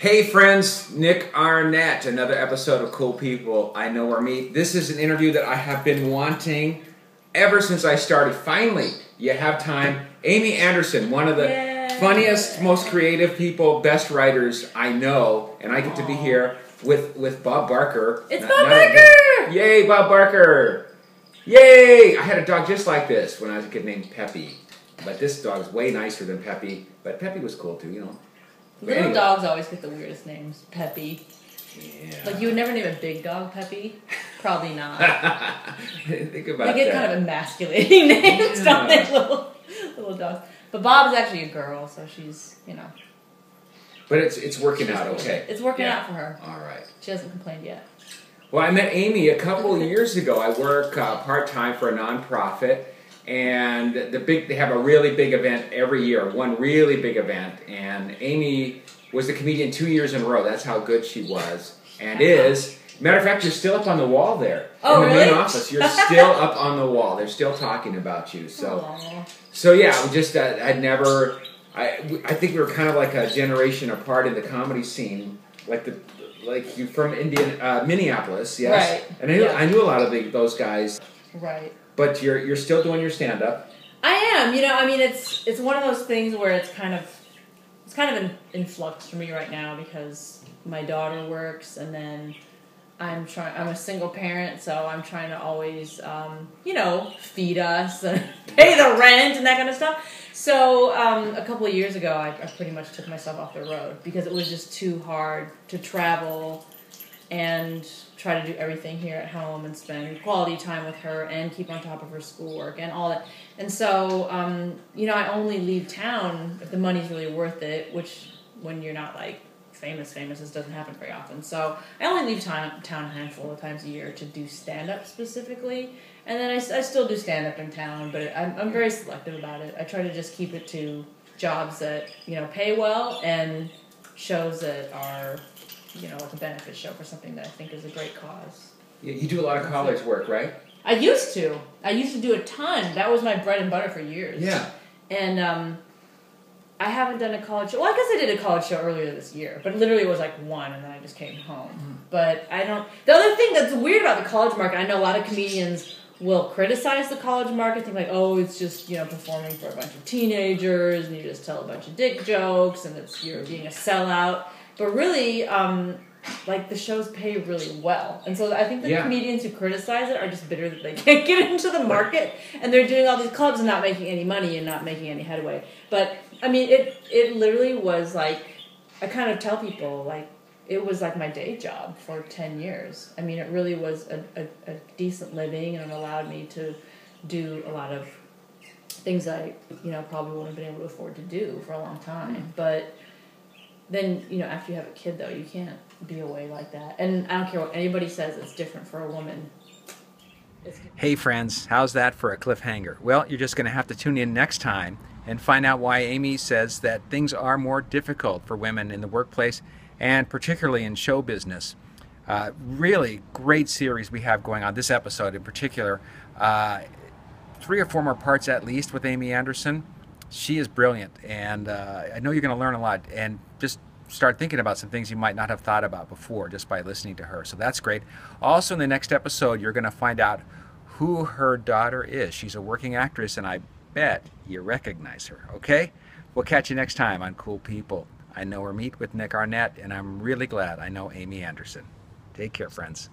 Hey friends, Nick Arnette, another episode of Cool People I Know Or Meet. This is an interview that I have been wanting ever since I started. Finally, you have time. Amy Anderson, one of the funniest, most creative people, best writers I know, and I get to be here with Bob Barker. It's Bob Barker! Yay, Bob Barker! Yay! I had a dog just like this when I was a kid named Peppy. But this dog's way nicer than Peppy. But Peppy was cool too, you know. Little dogs always get the weirdest names. Peppy. Yeah. Like, you would never name a big dog Peppy? Probably not. Think about that. They get kind of emasculating names, don't they, little dogs? But Bob's actually a girl, so she's, you know. But it's working out okay. It's working out for her. All right. She hasn't complained yet. Well, I met Amy a couple of years ago. I work part-time for a nonprofit. And they have a really big event every year, one really big event. And Amy was the comedian 2 years in a row. That's how good she was and is. Matter of fact, you're still up on the wall there. Oh, in the really? main office. You're still up on the wall. They're still talking about you. So yeah, just I think we were kind of like a generation apart in the comedy scene, like you from Minneapolis, yes. Right. And I knew a lot of those guys. Right. But you're still doing your stand-up. I am. You know, I mean, it's one of those things where it's kind of in flux for me right now because my daughter works, and then I'm a single parent, so I'm trying to always, feed us and pay the rent and that kind of stuff. So a couple of years ago, I pretty much took myself off the road because it was just too hard to travel and try to do everything here at home and spend quality time with her and keep on top of her schoolwork and all that. And so, I only leave town if the money's really worth it, which when you're not like famous, this doesn't happen very often. So I only leave town a handful of times a year to do stand-up specifically. And then I still do stand-up in town, but I'm very selective about it. I try to just keep it to jobs that, pay well and shows that are like a benefit show for something that I think is a great cause. You do a lot of college work, right? I used to do a ton. That was my bread and butter for years. Yeah. And I haven't done a college show. Well, I guess I did a college show earlier this year, but literally it was like one, and then I just came home. But I don't... The other thing that's weird about the college market, I know a lot of comedians will criticize the college market, think like, oh, it's just, performing for a bunch of teenagers, and you just tell a bunch of dick jokes, and you're being a sellout. But really, the shows pay really well. And so I think the comedians who criticize it are just bitter that they can't get into the market. And they're doing all these clubs and not making any money and not making any headway. But, I mean, it literally was like, I kind of tell people, it was like my day job for 10 years. I mean, it really was a decent living, and it allowed me to do a lot of things I, probably wouldn't have been able to afford to do for a long time. But... then, after you have a kid, though, you can't be away like that. And I don't care what anybody says, it's different for a woman. Hey, friends, how's that for a cliffhanger? Well, you're just going to have to tune in next time and find out why Amy says that things are more difficult for women in the workplace and particularly in show business. Really great series we have going on, this episode in particular. 3 or 4 more parts at least with Amy Anderson. She is brilliant, and I know you're going to learn a lot and just start thinking about some things you might not have thought about before just by listening to her. So that's great. Also, in the next episode, you're going to find out who her daughter is. She's a working actress, and I bet you recognize her, okay? We'll catch you next time on Cool People I Know Or Meet with Nick Arnette, and I'm really glad I know Amy Anderson. Take care, friends.